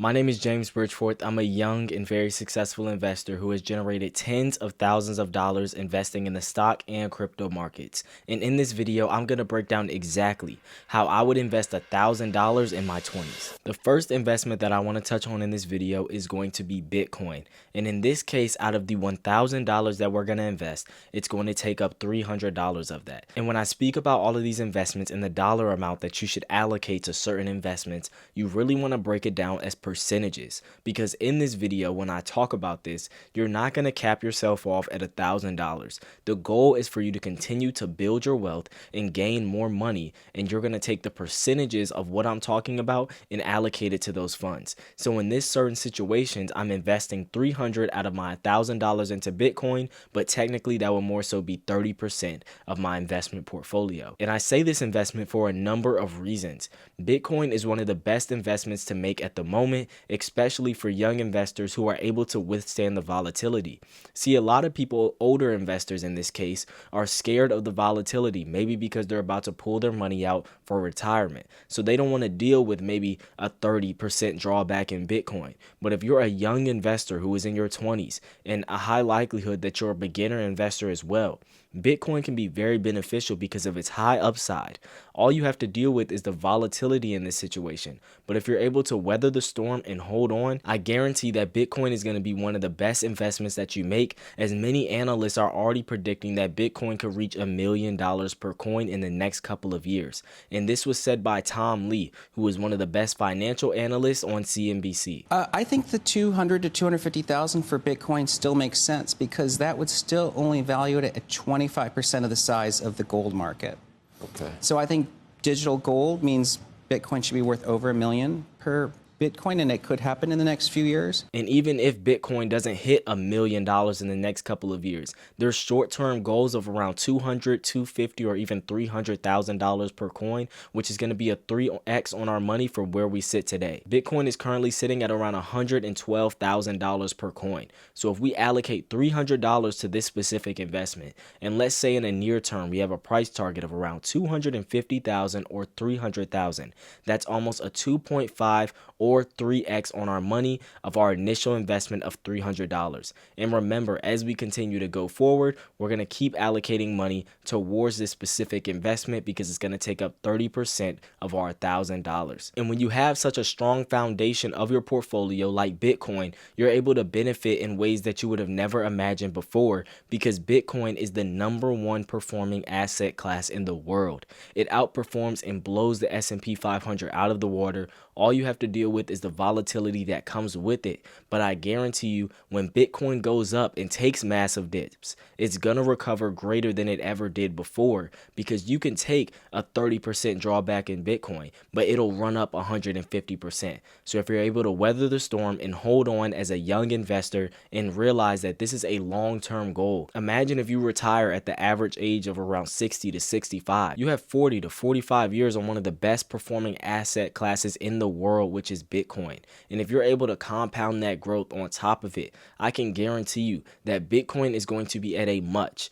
My name is James Bridgeforth. I'm a young and very successful investor who has generated tens of thousands of dollars investing in the stock and crypto markets. And in this video, I'm going to break down exactly how I would invest $1,000 in my 20s. The first investment that I want to touch on in this video is going to be Bitcoin. And in this case, out of the $1,000 that we're going to invest, it's going to take up $300 of that. And when I speak about all of these investments and the dollar amount that you should allocate to certain investments, you really want to break it down as percentages, because in this video, when I talk about this, you're not going to cap yourself off at $1,000. The goal is for you to continue to build your wealth and gain more money, and you're going to take the percentages of what I'm talking about and allocate it to those funds. So in this certain situations, I'm investing $300 out of my $1,000 into Bitcoin, but technically that will more so be 30% of my investment portfolio. And I say this investment for a number of reasons. Bitcoin is one of the best investments to make at the moment, especially for young investors who are able to withstand the volatility. See, a lot of people, older investors in this case, are scared of the volatility, maybe because they're about to pull their money out for retirement. So they don't want to deal with maybe a 30% drawback in Bitcoin. But if you're a young investor who is in your 20s and a high likelihood that you're a beginner investor as well, Bitcoin can be very beneficial because of its high upside. All you have to deal with is the volatility in this situation. But if you're able to weather the storm and hold on, I guarantee that Bitcoin is going to be one of the best investments that you make, as many analysts are already predicting that Bitcoin could reach $1 million per coin in the next couple of years. And this was said by Tom Lee, who is one of the best financial analysts on CNBC. I think the 200 to 250,000 for Bitcoin still makes sense, because that would still only value it at 25% of the size of the gold market. Okay. So I think digital gold means Bitcoin should be worth over $1 million per Bitcoin, and it could happen in the next few years. And even if Bitcoin doesn't hit $1 million in the next couple of years, there's short-term goals of around $200, $250, or even $300,000 per coin, which is going to be a 3x on our money for where we sit today. Bitcoin is currently sitting at around $112,000 per coin. So if we allocate $300 to this specific investment, and let's say in a near term we have a price target of around $250,000 or $300,000, that's almost a 2.5 or 3x on our money of our initial investment of $300. And remember, as we continue to go forward, we're going to keep allocating money towards this specific investment because it's going to take up 30% of our $1,000. And when you have such a strong foundation of your portfolio like Bitcoin, you're able to benefit in ways that you would have never imagined before, because Bitcoin is the #1 performing asset class in the world. It outperforms and blows the S&P 500 out of the water. All you have to deal with is the volatility that comes with it. But I guarantee you, when Bitcoin goes up and takes massive dips, it's going to recover greater than it ever did before, because you can take a 30% drawback in Bitcoin, but it'll run up 150%. So if you're able to weather the storm and hold on as a young investor and realize that this is a long-term goal. Imagine if you retire at the average age of around 60 to 65. You have 40 to 45 years on one of the best performing asset classes in the world, which is Bitcoin. And if you're able to compound that growth on top of it, I can guarantee you that Bitcoin is going to be at a much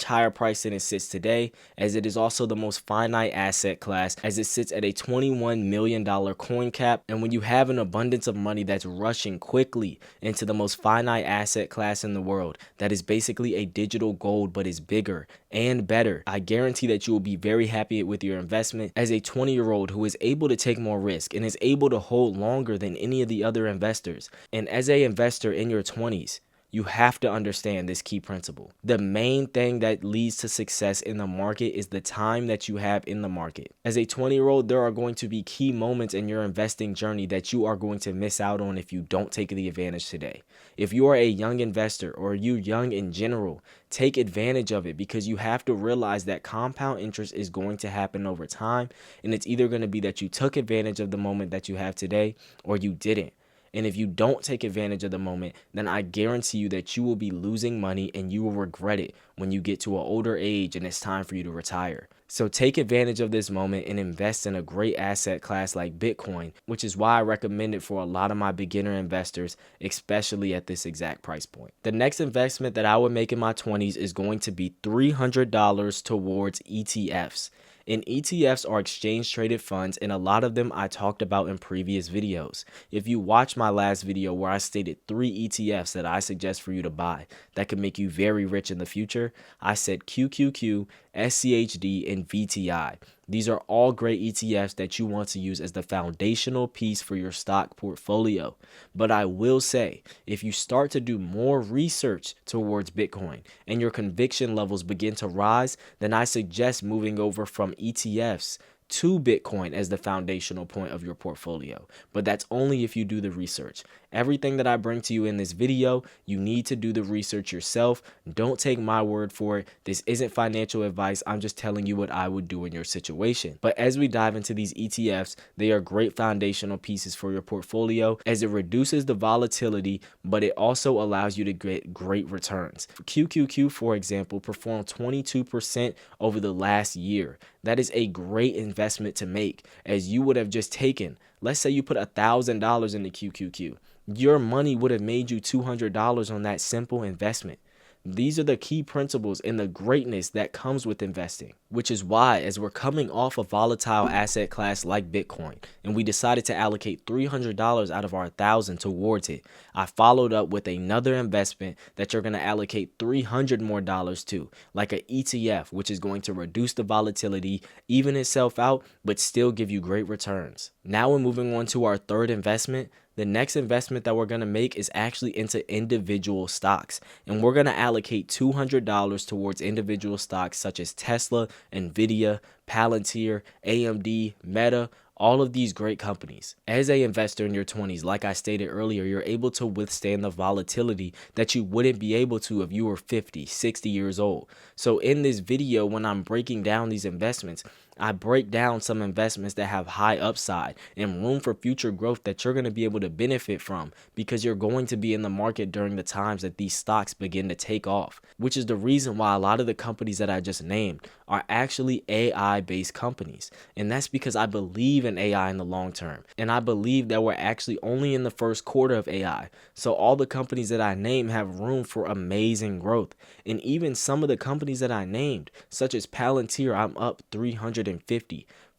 higher price than it sits today, as it is also the most finite asset class, as it sits at a $21 million coin cap. And when you have an abundance of money that's rushing quickly into the most finite asset class in the world, that is basically a digital gold but is bigger and better, I guarantee that you will be very happy with your investment as a 20-year-old who is able to take more risk and is able to hold longer than any of the other investors. And as an investor in your 20s, you have to understand this key principle. The main thing that leads to success in the market is the time that you have in the market. As a 20-year-old, there are going to be key moments in your investing journey that you are going to miss out on if you don't take the advantage today. If you are a young investor, or you young in general, take advantage of it, because you have to realize that compound interest is going to happen over time, and it's either going to be that you took advantage of the moment that you have today or you didn't. And if you don't take advantage of the moment, then I guarantee you that you will be losing money and you will regret it when you get to an older age and it's time for you to retire. So take advantage of this moment and invest in a great asset class like Bitcoin, which is why I recommend it for a lot of my beginner investors, especially at this exact price point. The next investment that I would make in my 20s is going to be $300 towards ETFs. And ETFs are exchange traded funds, and a lot of them I talked about in previous videos. If you watch my last video where I stated 3 ETFs that I suggest for you to buy that could make you very rich in the future, I said QQQ, SCHD, and VTI. These are all great ETFs that you want to use as the foundational piece for your stock portfolio. But I will say, if you start to do more research towards Bitcoin and your conviction levels begin to rise, then I suggest moving over from ETFs to Bitcoin as the foundational point of your portfolio. But that's only if you do the research. Everything that I bring to you in this video, you need to do the research yourself. Don't take my word for it. This isn't financial advice. I'm just telling you what I would do in your situation. But as we dive into these ETFs, they are great foundational pieces for your portfolio as it reduces the volatility, but it also allows you to get great returns. QQQ, for example, performed 22% over the last year. That is a great investment to make, as you would have just taken, let's say you put $1,000 into QQQ. Your money would have made you $200 on that simple investment. These are the key principles and the greatness that comes with investing, which is why, as we're coming off a volatile asset class like Bitcoin, and we decided to allocate $300 out of our $1,000 towards it, I followed up with another investment that you're going to allocate $300 more to, like an ETF, which is going to reduce the volatility, even itself out, but still give you great returns. Now we're moving on to our third investment. The next investment that we're going to make is actually into individual stocks, and we're going to allocate $200 towards individual stocks such as Tesla, Nvidia, Palantir, AMD, Meta, all of these great companies. As an investor in your 20s, like I stated earlier, you're able to withstand the volatility that you wouldn't be able to if you were 50, 60 years old. So in this video, when I'm breaking down these investments, I break down some investments that have high upside and room for future growth that you're going to be able to benefit from, because you're going to be in the market during the times that these stocks begin to take off, which is the reason why a lot of the companies that I just named are actually AI-based companies. And that's because I believe in AI in the long term. And I believe that we're actually only in the first quarter of AI. So all the companies that I name have room for amazing growth. And even some of the companies that I named, such as Palantir, I'm up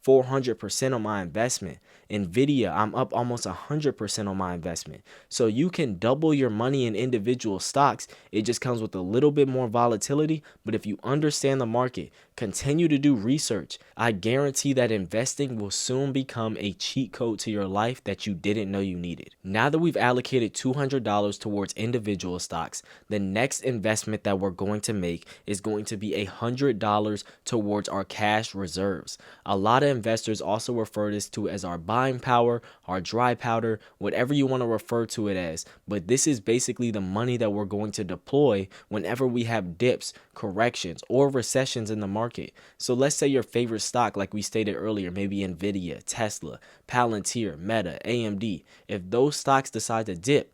400% on my investment. Nvidia, I'm up almost 100% on my investment. So you can double your money in individual stocks. It just comes with a little bit more volatility. But if you understand the market, continue to do research, I guarantee that investing will soon become a cheat code to your life that you didn't know you needed. Now that we've allocated $200 towards individual stocks, the next investment that we're going to make is going to be $100 towards our cash reserves. A lot of investors also refer this to as our buying power, our dry powder, whatever you want to refer to it as. But this is basically the money that we're going to deploy whenever we have dips, corrections, or recessions in the market. So let's say your favorite stock, like we stated earlier, maybe Nvidia, Tesla, Palantir, Meta, AMD. If those stocks decide to dip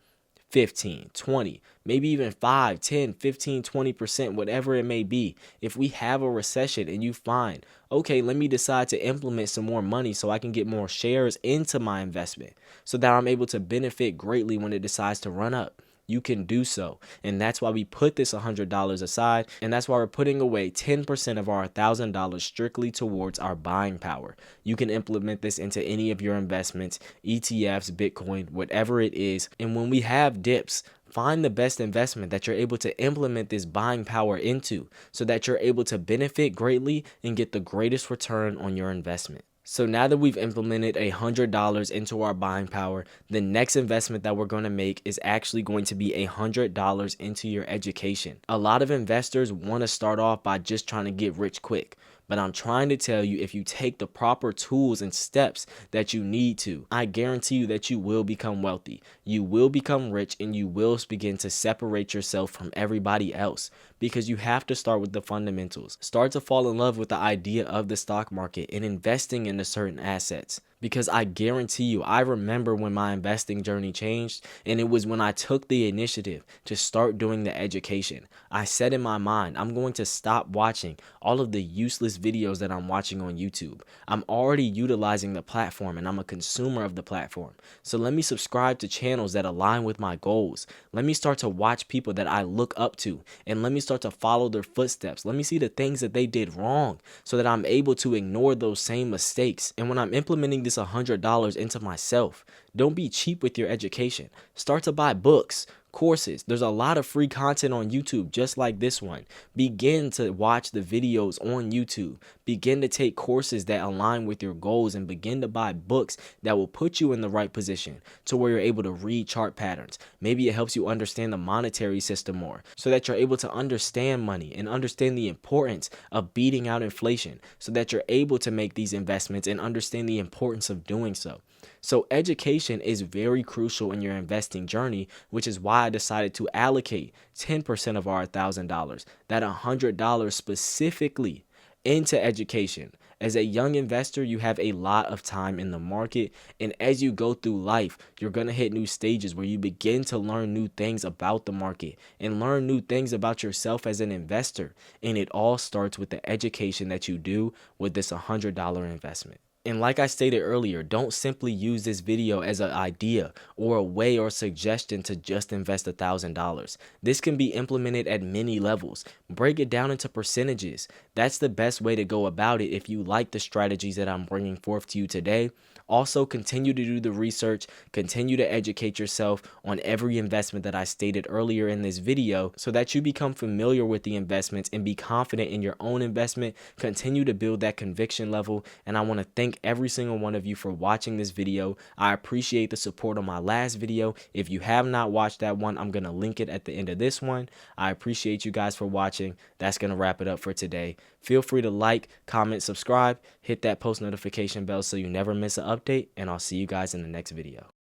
15, 20, maybe even 5, 10, 15, 20%, whatever it may be. If we have a recession and you find, okay, let me decide to implement some more money so I can get more shares into my investment so that I'm able to benefit greatly when it decides to run up, you can do so. And that's why we put this $100 aside. And that's why we're putting away 10% of our $1,000 strictly towards our buying power. You can implement this into any of your investments, ETFs, Bitcoin, whatever it is. And when we have dips, find the best investment that you're able to implement this buying power into so that you're able to benefit greatly and get the greatest return on your investment. So now that we've implemented $100 into our buying power, the next investment that we're going to make is actually going to be $100 into your education. A lot of investors want to start off by just trying to get rich quick. But I'm trying to tell you, if you take the proper tools and steps that you need to, I guarantee you that you will become wealthy. You will become rich, and you will begin to separate yourself from everybody else, because you have to start with the fundamentals. Start to fall in love with the idea of the stock market and investing into certain assets, Because I guarantee you, I remember when my investing journey changed, and it was when I took the initiative to start doing the education. I said in my mind, I'm going to stop watching all of the useless videos that I'm watching on YouTube. I'm already utilizing the platform and I'm a consumer of the platform. So let me subscribe to channels that align with my goals. Let me start to watch people that I look up to, and let me start to follow their footsteps. Let me see the things that they did wrong so that I'm able to ignore those same mistakes. And when I'm implementing this $100 into myself, don't be cheap with your education. Start to buy books, courses. There's a lot of free content on YouTube just like this one. Begin to watch the videos on YouTube. Begin to take courses that align with your goals, and begin to buy books that will put you in the right position to where you're able to read chart patterns. Maybe it helps you understand the monetary system more so that you're able to understand money and understand the importance of beating out inflation, so that you're able to make these investments and understand the importance of doing so. So education is very crucial in your investing journey, which is why I decided to allocate 10% of our $1,000, that $100 specifically into education. As a young investor, you have a lot of time in the market, and as you go through life, you're going to hit new stages where you begin to learn new things about the market and learn new things about yourself as an investor. And it all starts with the education that you do with this $100 investment. And like I stated earlier, don't simply use this video as an idea or a way or suggestion to just invest $1,000. This can be implemented at many levels. Break it down into percentages. That's the best way to go about it if you like the strategies that I'm bringing forth to you today. Also, continue to do the research, continue to educate yourself on every investment that I stated earlier in this video so that you become familiar with the investments and be confident in your own investment. Continue to build that conviction level, and I want to thank every single one of you for watching this video. I appreciate the support on my last video. If you have not watched that one, I'm going to link it at the end of this one. I appreciate you guys for watching. That's going to wrap it up for today. Feel free to like, comment, subscribe, hit that post notification bell so you never miss an update, and I'll see you guys in the next video.